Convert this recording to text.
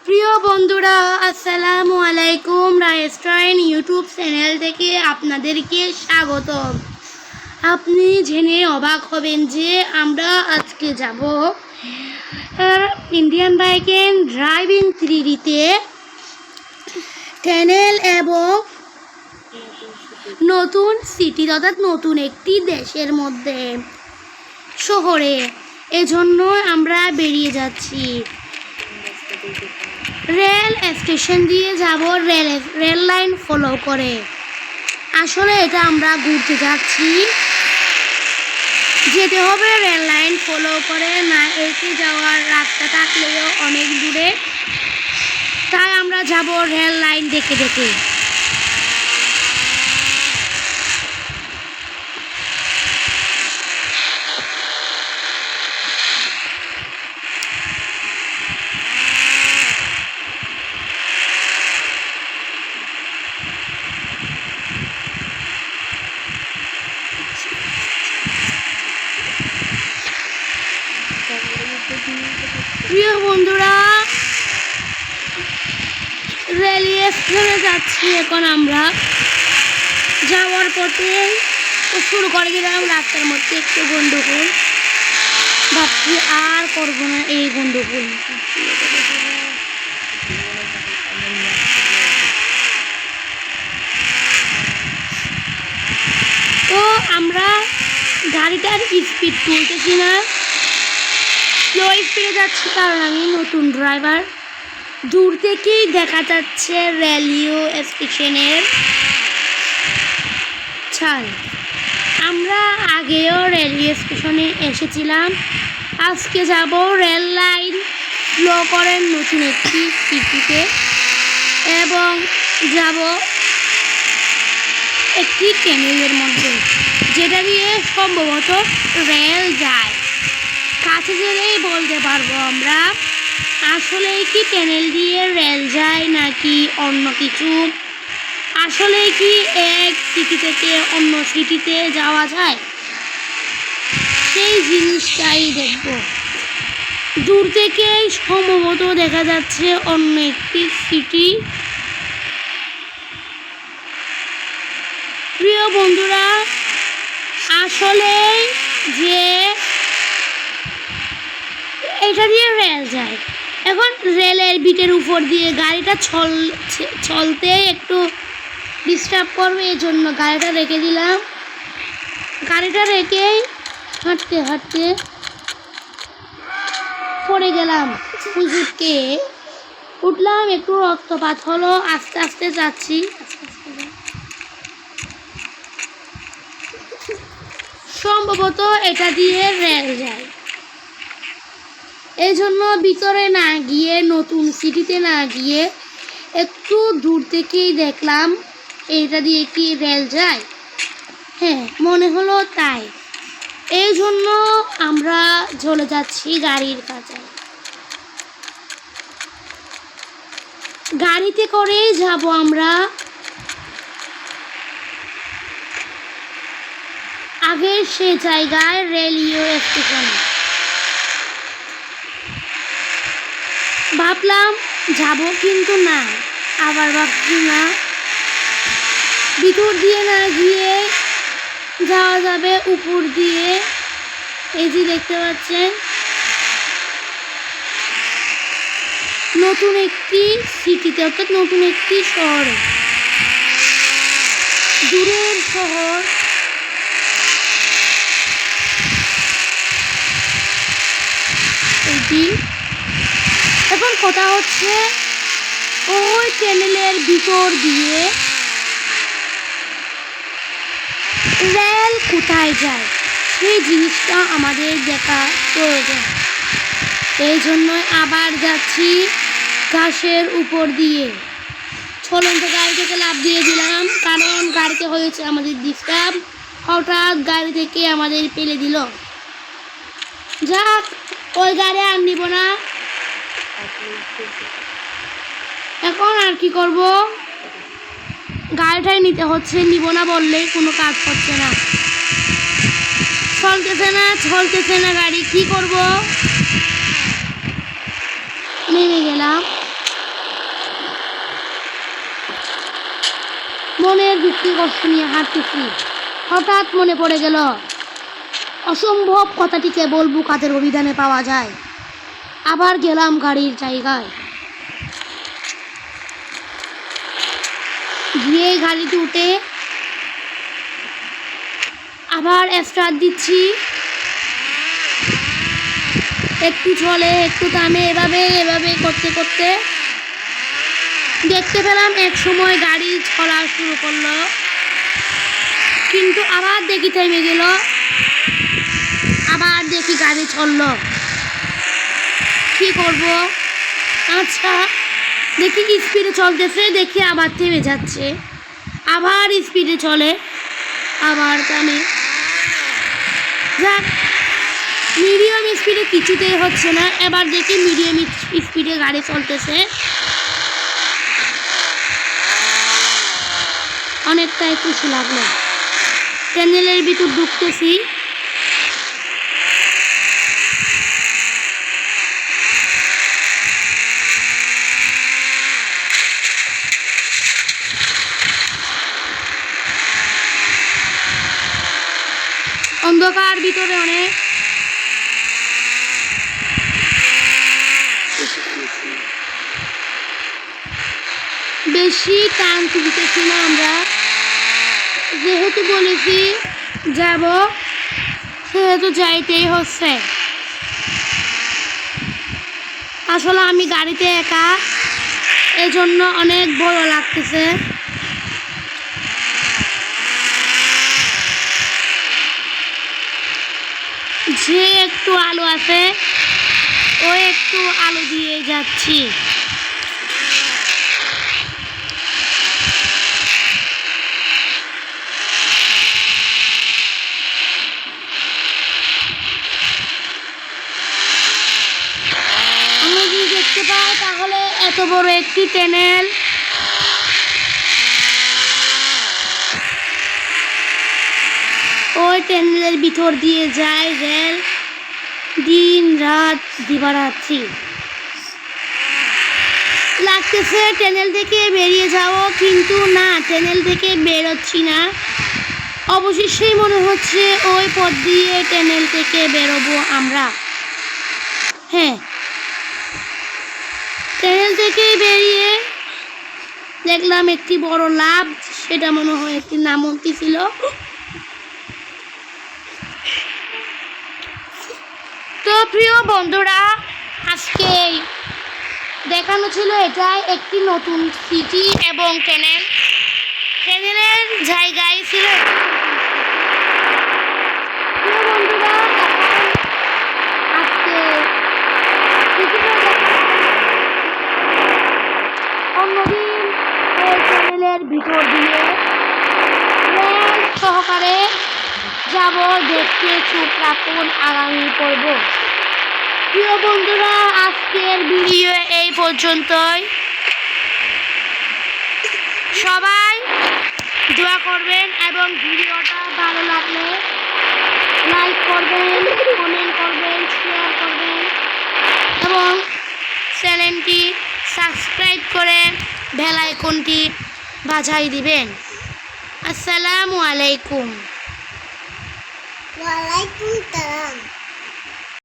প্রিয় বন্ধুরা, আসসালামু আলাইকুম। রাইস্টাইন ইউটিউব চ্যানেল থেকে আপনাদেরকে স্বাগতম। আপনি জেনে অবাক হবেন যে আমরা আজকে যাব ইন্ডিয়ান বাইকের ড্রাইভিং 3Dতে টানেল এবং নতুন সিটি অর্থাৎ নতুন একটি দেশের মধ্যে শহরে। এজন্য আমরা বেরিয়ে যাচ্ছি। রেল স্টেশন দিয়ে যাব রেল লাইন ফলো করে। আসলে এটা আমরা ঘুরতে যাচ্ছি, যেতে হবে রেল লাইন ফলো করে, না এসে যাওয়ার রাস্তা থাকলেও অনেক দূরে, তাই আমরা যাব রেল লাইন দেখে দেখে। প্রিয় বন্ধুরা, রেলওয়ে স্টেশনে যাচ্ছি। এখন আমরা যাওয়ার পথে শুরু করে দিলাম রাস্তার মধ্যে একটু গন্ডগোল। ভাবছি আর করবো না এই গন্ডগোল। তো আমরা গাড়িটার স্পিড তুলতেছি না, স্লো স্পিডে যাচ্ছি, কারণ আমি নতুন ড্রাইভার। দূর থেকেই দেখা যাচ্ছে রেলওয়ে স্টেশনের ছাল। আমরা আগেও রেলওয়ে স্টেশনে এসেছিলাম। আজকে যাব রেল লাইন ফলো করে নতুন একটি সিটিতে, এবং যাব একটি টানেলের মধ্যে, যেটা দিয়ে সম্ভবত রেল যায়। কাছে গেলেই বলতে পারবো আমরা আসলেই কি টানেল দিয়ে রেল যায় নাকি অন্য কিছু। আসলেই কি এক সিটি থেকে অন্য সিটিতে যাওয়া যায়, সেই জিনিসটাই দেখব। দূর থেকে সম্ভবত দেখা যাচ্ছে অন্য একটি সিটি। প্রিয় বন্ধুরা, আসলে যে এটা দিয়ে রেল যায়, এখন রেলের বিটের উপর দিয়ে গাড়িটা চলতে একটু ডিস্টার্ব করবে, এই জন্য গাড়িটা রেখে দিলাম। গাড়িটা রেখেই হাঁটতে হাঁটতে পড়ে গেলাম, হুজুরকে উঠলাম, একটু রক্তপাত হলো। আস্তে আস্তে যাচ্ছি, সম্ভবত এটা দিয়ে রেল যায়। এই জন্য ভিতরে না গিয়ে, নতুন সিটিতে না গিয়ে, একটু দূর থেকেই দেখলাম এটা দিয়ে কি রেল যায়। হ্যাঁ, মনে হলো তাই। এই জন্য আমরা চলে যাচ্ছি গাড়ির কাছে। গাড়িতে করেই যাব আমরা আগের সে জায়গায়, রেলওয়ে স্টেশন। ভাবলাম যাব, কিন্তু না, আবার ভাবছি না, ভিতর দিয়ে না গিয়ে যাওয়া যাবে উপর দিয়ে। এই যে দেখতে পাচ্ছেন নতুন একটি সিটিতে, অর্থাৎ নতুন একটি শহর, দূরের শহর। এখন কথা হচ্ছে ওই টানেলের ভিতর দিয়ে রেল কোথায় যায়, সেই জিনিসটা আমাদের দেখা প্রয়োজন। এই জন্যই আবার যাচ্ছি ঘাসের উপর দিয়ে। চলন্ত গাড়ি থেকে লাফ দিয়ে দিলাম, কারণ গাড়িতে হয়েছে আমাদের ডিস্টার্ব। হঠাৎ গাড়ি থেকে আমাদের ফেলে দিল। যাক, ওই গাড়ি আর নিব না। এখন আর কি করব, গাড়িটাই নিতে হচ্ছে। নিব না বললে কোনো কাজ হচ্ছে না, চলতেছে না গাড়ি। কি করব, নেমে গেলাম। মনের দুঃখে কষ্ট নিয়ে হাঁটতেছি। হঠাৎ মনে পড়ে গেল অসম্ভব কথাটিকে বলবো কাদের অভিধানে পাওয়া যায়। আবার গেলাম গাড়ির জায়গায়, গিয়ে গাড়িতে উঠে আবার স্টার্ট দিচ্ছি। একটু চলে একটু থামে, এভাবে এভাবে করতে করতে দেখতে পেলাম এক সময় গাড়ি চলা শুরু করলো, কিন্তু আবার দেখি থেমে গেল, আবার দেখি গাড়ি চললো। কি করব? আচ্ছা দেখি স্পিডে চলতেছে, দেখি আবার থেমে যাচ্ছে, আবার স্পিডে চলে, আবার থামে। যাক, মিডিয়াম স্পিডে কিছুতেই হচ্ছে না। এবার দেখি মিডিয়াম স্পিডে গাড়ি চলতেছে, অনেকটাই খুশি লাগলো। টানেলের ভিতর ঢুকতেছি, অন্ধকার ভিতরে অনেক বেশি টানতে দিতেছি না আমরা, যেহেতু বলেছি যাব সেহেতু যাইতেই হচ্ছে। আসলে আমি গাড়িতে একা, এজন্য অনেক ভয় লাগতেছে। যে একটু আলো আছে ও একটু আলো দিয়ে যাচ্ছি। আমরা যদি দেখতে পাই তাহলে এত বড় একটি টানেল, ওই টানেলের ভিতর দিয়ে যায় রেল, দিন রাত দিবারাত্রি। লাগতেছে টানেল থেকে বেরিয়ে যাবো, কিন্তু না, টানেল থেকে বেরোচ্ছি না। অবশেষেই মনে হচ্ছে ওই পথ দিয়ে টানেল থেকে বেরোবো আমরা। হ্যাঁ, টানেল থেকে বেরিয়ে দেখলাম একটি বড় লাভ, সেটা মনে হয় একটি নামন্তি ছিল। তো প্রিয় বন্ধুরা, আজকে দেখানো ছিল এটাই একটি নতুন সিটি এবং টানেলের জায়গায় ছিল। প্রিয় বন্ধুরা, আজকে অন্যদিন ওই টানেলের ভিতর দিয়ে ট্রেন সহকারে যাব, দেখতে চোখ রাখুন আগামী পর্ব। প্রিয় বন্ধুরা, আজকের ভিডিও এই পর্যন্তই। সবাই দোয়া করবেন এবং ভিডিওটা ভালো লাগলে লাইক করবেন, কমেন্ট করবেন, শেয়ার করবেন এবং চ্যানেলটি সাবস্ক্রাইব করে বেল আইকনটি বাজাই দিবেন। আসসালামু আলাইকুম। ওয়ালাইকুম সালাম।